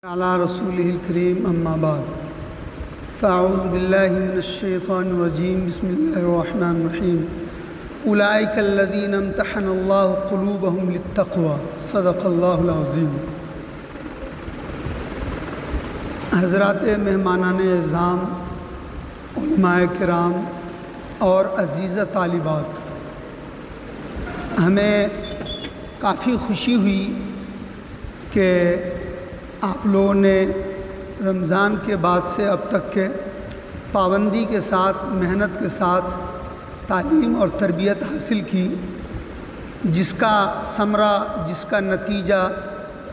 अला रसूलिहिल करीम अम्मा बाद फ़अऊज़ु बिल्लाहि मिनश्शैतानिर रजीम बिस्मिल्लाहिर रहमानिर रहीम उलाइकल्लज़ीना इम्तहनल्लाहु क़ुलूबहुम लित्तक़वा सदक़ल्लाहुल अज़ीम। हज़रात मेहमानान इज़्ज़ाम, उलमाए किराम और अज़ीज़ा तालिबात, हमें काफ़ी खुशी हुई कि आप लोगों ने रमज़ान के बाद से अब तक के पाबंदी के साथ, मेहनत के साथ तालीम और तरबियत हासिल की, जिसका समरा, जिसका नतीजा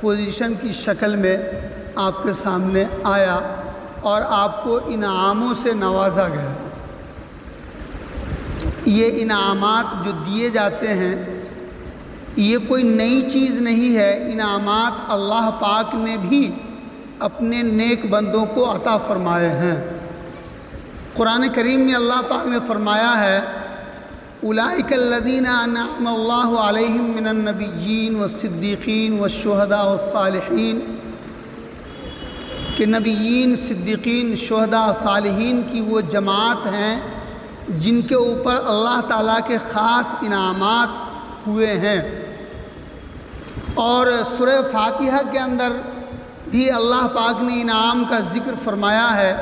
पोजीशन की शक्ल में आपके सामने आया और आपको इनामों से नवाजा गया। ये इनामात जो दिए जाते हैं, ये कोई नई चीज़ नहीं है। इनामात अल्लाह पाक ने भी अपने नेक बंदों को अता फ़रमाए हैं। कुरान करीम में अल्लाह पाक ने फ़रमाया है, उलाइकल्लज़ीना अनअमल्लाहु अलैहिम मिनन नबिय्यीन वस्सिद्दीक़ीन वश्शुहदा वस्सालिहीन, कि नबिय्यीन, सिद्दीक़ीन, शुहदा, सालिहीन की वो जमात हैं जिनके ऊपर अल्लाह ताला के ख़ास इनामात हुए हैं। और सूरह फातिहा के अंदर भी अल्लाह पाक ने इनाम का ज़िक्र फरमाया है,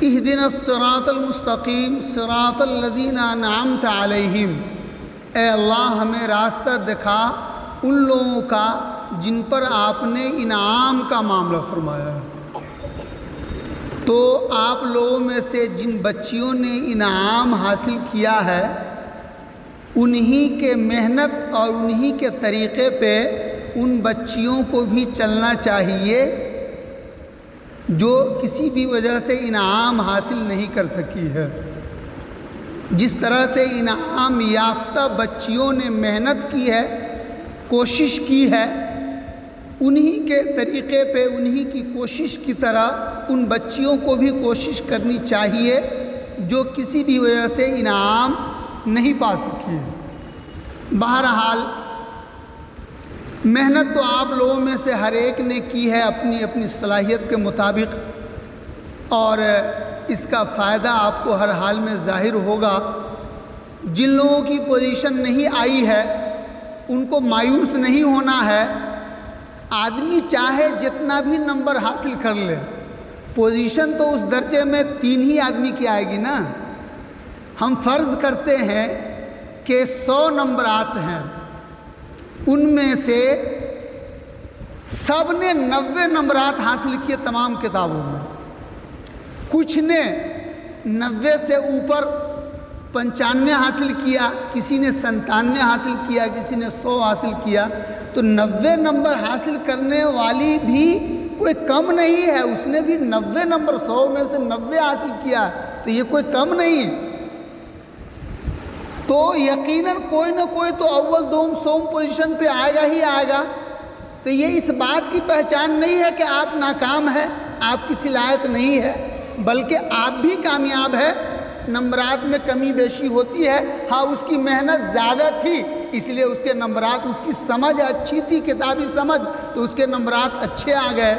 इहदिनस सिरातल मुस्तक़ीम सिरातल लज़ीना अनअमत अलैहिम, ए अल्लाह हमें रास्ता दिखा उन लोगों का जिन पर आपने इनाम का मामला फरमाया है। तो आप लोगों में से जिन बच्चियों ने इनाम हासिल किया है, उन्हीं के मेहनत और उन्हीं के तरीक़े पे उन बच्चियों को भी चलना चाहिए जो किसी भी वजह से इनाम हासिल नहीं कर सकी है। जिस तरह से इनाम याफ्ता बच्चियों ने मेहनत की है, कोशिश की है, उन्हीं के तरीक़े पे, उन्हीं की कोशिश की तरह उन बच्चियों को भी कोशिश करनी चाहिए जो किसी भी वजह से इनाम नहीं पा सकी है। बहरहाल मेहनत तो आप लोगों में से हर एक ने की है अपनी अपनी सलाहियत के मुताबिक, और इसका फ़ायदा आपको हर हाल में ज़ाहिर होगा। जिन लोगों की पोजीशन नहीं आई है उनको मायूस नहीं होना है। आदमी चाहे जितना भी नंबर हासिल कर ले, पोजीशन तो उस दर्जे में 3 ही आदमी की आएगी ना। हम फ़र्ज़ करते हैं कि 100 नंबरात हैं, उनमें से सब ने 90 नंबरात हासिल किए तमाम किताबों में। कुछ ने 90 से ऊपर 95 हासिल किया, किसी ने 97 हासिल किया, किसी ने 100 हासिल किया। तो 90 नंबर हासिल करने वाली भी कोई कम नहीं है, उसने भी 90 नंबर, 100 में से 90 हासिल किया, तो ये कोई कम नहीं है। तो यकीनन कोई ना कोई तो अव्वल दोम सोम पोजीशन पे आएगा ही आएगा। तो ये इस बात की पहचान नहीं है कि आप नाकाम हैं, आप किसी लायक नहीं है, बल्कि आप भी कामयाब है। नंबरात में कमी बेशी होती है, हाँ उसकी मेहनत ज़्यादा थी इसलिए उसके नंबरात, उसकी समझ अच्छी थी, किताबी समझ, तो उसके नंबरात अच्छे आ गए।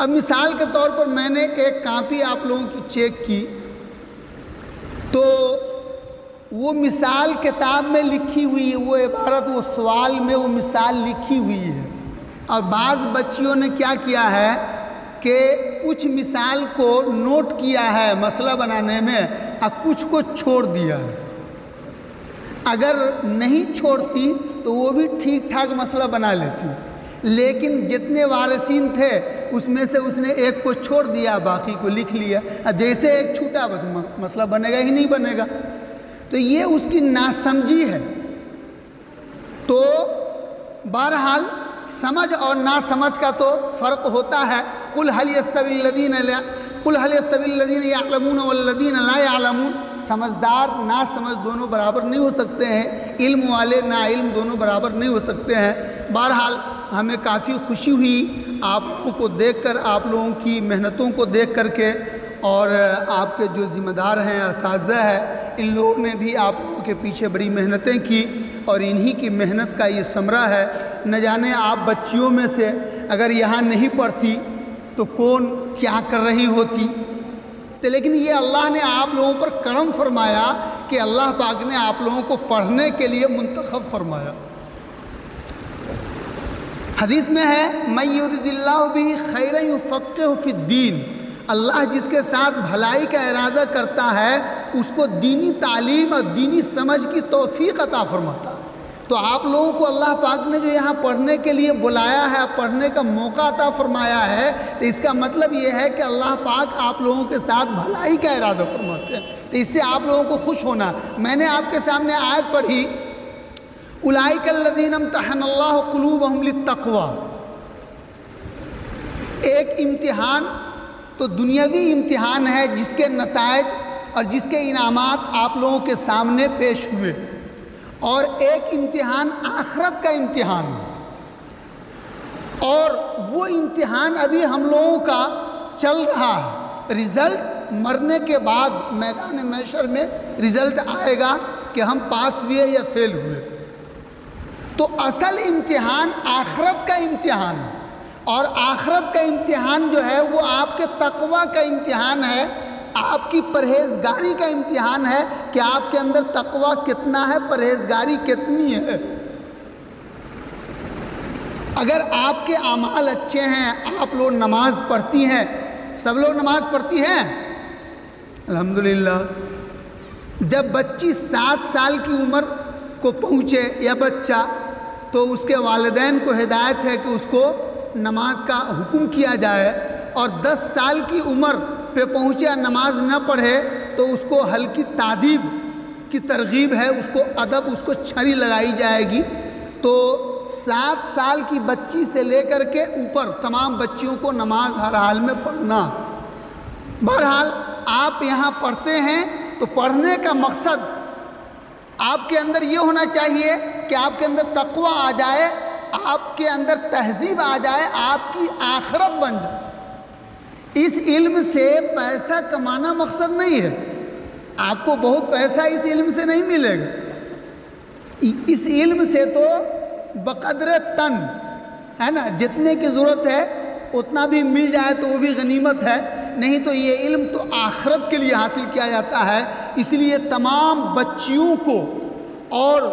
अब मिसाल के तौर पर मैंने एक कापी आप लोगों की चेक की, तो वो मिसाल किताब में लिखी हुई है, वो इबारत, वो सवाल में वो मिसाल लिखी हुई है। और बाज़ बच्चियों ने क्या किया है कि कुछ मिसाल को नोट किया है मसला बनाने में और कुछ को छोड़ दिया है। अगर नहीं छोड़ती तो वो भी ठीक ठाक मसला बना लेती, लेकिन जितने वारिसीन थे उसमें से उसने एक को छोड़ दिया, बाकी को लिख लिया। अब जैसे एक छूटा बस मसला बनेगा ही नहीं बनेगा। तो ये उसकी नासमझी है। तो बहरहाल समझ और नासमझ का तो फ़र्क होता है। कुल हल यस्तविल लज़ीना यअलमून वल्लज़ीना ला यअलमून, समझदार ना समझ दोनों बराबर नहीं हो सकते हैं, इल्म वाले ना इल्म दोनों बराबर नहीं हो सकते हैं। बहरहाल हमें काफ़ी खुशी हुई आप लोगों को देखकर, आप लोगों की मेहनतों को देख करके, और आपके जो ज़िम्मेदार हैं, असातिज़ा है, इन लोगों ने भी आप लोगों के पीछे बड़ी मेहनतें की और इन्हीं की मेहनत का ये समरा है। न जाने आप बच्चियों में से अगर यहाँ नहीं पढ़ती तो कौन क्या कर रही होती। तो लेकिन ये अल्लाह ने आप लोगों पर करम फरमाया कि अल्लाह पाक ने आप लोगों को पढ़ने के लिए मुंतखब फरमाया। हदीस में है मैं युरिदिल्लाहु बिही खैरन युफ़क़्क़िहु फ़िद्दीन, अल्लाह जिसके साथ भलाई का इरादा करता है उसको दीनी तालीम और दीनी समझ की तौफीक अता फरमाता है। तो आप लोगों को अल्लाह पाक ने जो यहाँ पढ़ने के लिए बुलाया है, पढ़ने का मौका अता फरमाया है, तो इसका मतलब ये है कि अल्लाह पाक आप लोगों के साथ भलाई का इरादा फरमाते हैं। तो इससे आप लोगों को खुश होना। मैंने आपके सामने आयत पढ़ी उलाइकल्लज़ीना इम्तहनल्लाहु क़ुलूबहुम लित्तक़वा। एक इम्तिहान तो दुनियावी इम्तिहान है जिसके नताइज और जिसके इनामात आप लोगों के सामने पेश हुए, और एक इम्तिहान आखिरत का इम्तिहान है। और वो इम्तिहान अभी हम लोगों का चल रहा है। रिज़ल्ट मरने के बाद मैदान महशर में रिज़ल्ट आएगा कि हम पास हुए या फेल हुए। तो असल इम्तिहान आखिरत का इम्तिहान है, और आखिरत का इम्तिहान जो है वो आपके तक़वा का इम्तिहान है, आपकी परहेज़गारी का इम्तिहान है कि आपके अंदर तक़वा कितना है, परहेज़गारी कितनी है। अगर आपके अमाल अच्छे हैं, आप लोग नमाज पढ़ती हैं, सब लोग नमाज पढ़ती हैं अल्हम्दुलिल्लाह। जब बच्ची 7 साल की उम्र को पहुँचे या बच्चा, तो उसके वालिदैन को हिदायत है कि उसको नमाज का हुक्म किया जाए, और 10 साल की उम्र पे पहुँचे नमाज न पढ़े तो उसको हल्की तादीब की तरगीब है, उसको अदब, उसको छड़ी लगाई जाएगी। तो 7 साल की बच्ची से लेकर के ऊपर तमाम बच्चियों को नमाज हर हाल में पढ़ना। बहरहाल आप यहाँ पढ़ते हैं तो पढ़ने का मकसद आपके अंदर ये होना चाहिए कि आपके अंदर तक़वा आ जाए, आपके अंदर तहज़ीब आ जाए, आपकी आखिरत बन जाए। इस इल्म से पैसा कमाना मकसद नहीं है, आपको बहुत पैसा इस इल्म से नहीं मिलेगा। इस इल्म से तो बक़द्र तन है ना, जितने की ज़रूरत है उतना भी मिल जाए तो वो भी गनीमत है। नहीं तो ये इल्म तो आखिरत के लिए हासिल किया जाता है। इसलिए तमाम बच्चियों को और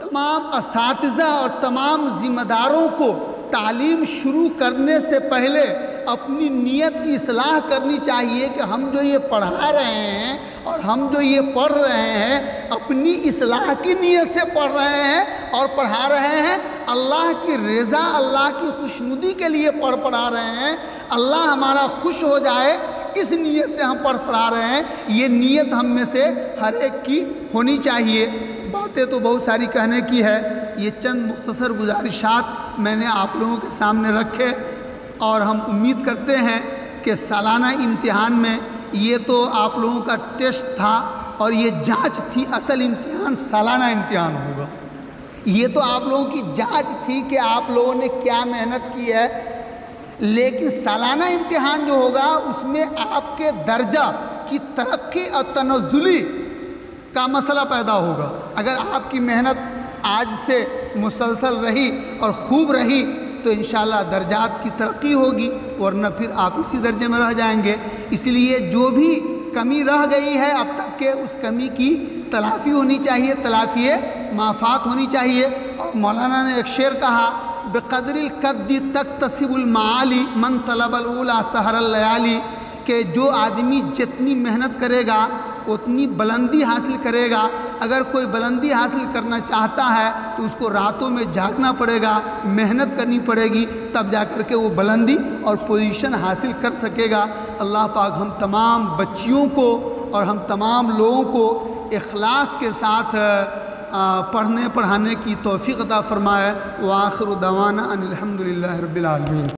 तमाम असातिज़ा और तमाम ज़िम्मेदारों को तालीम शुरू करने से पहले अपनी नीयत की इस्लाह करनी चाहिए कि हम जो ये पढ़ा रहे हैं और हम जो ये पढ़ रहे हैं अपनी इस्लाह की नीयत से पढ़ रहे हैं और पढ़ा रहे हैं, अल्लाह की रज़ा, अल्लाह की खुशनुदी के लिए पढ़ा रहे हैं, अल्लाह हमारा खुश हो जाए इस नीयत से हम पढ़ा रहे हैं। ये नीयत हम में से हर एक की होनी चाहिए। बातें तो बहुत सारी कहने की है, ये चंद मुख्तसर गुजारिशात मैंने आप लोगों के सामने रखे, और हम उम्मीद करते हैं कि सालाना इम्तिहान में ये तो आप लोगों का टेस्ट था और ये जांच थी, असल इम्तिहान सालाना इम्तिहान होगा। ये तो आप लोगों की जांच थी कि आप लोगों ने क्या मेहनत की है, लेकिन सालाना इम्तिहान जो होगा उसमें आपके दर्जा की तरक्की और तनज़्ज़ुली का मसला पैदा होगा। अगर आपकी मेहनत आज से मुसलसल रही और खूब रही तो इंशाअल्लाह दर्जात की तरक्की होगी, वरना फिर आप इसी दर्जे में रह जाएंगे। इसलिए जो भी कमी रह गई है अब तक के, उस कमी की तलाफ़ी होनी चाहिए, तलाफ़ी माफ़ात होनी चाहिए। और मौलाना ने एक शेर कहा, बेक़द्रिल कद्दी तक्तसिबुल माली मन तलबल उला सहरल लयाली, कि जो आदमी जितनी मेहनत करेगा उतनी बुलंदी हासिल करेगा। अगर कोई बुलंदी हासिल करना चाहता है तो उसको रातों में जागना पड़ेगा, मेहनत करनी पड़ेगी, तब जा कर के वो बुलंदी और पोजीशन हासिल कर सकेगा। अल्लाह पाक हम तमाम बच्चियों को और हम तमाम लोगों को इखलास के साथ पढ़ने पढ़ाने की तौफ़ीक़ अता फ़रमाए। व आख़िरु दवाना अनिल हम्दुलिल्लाहि रब्बिल आलमीन।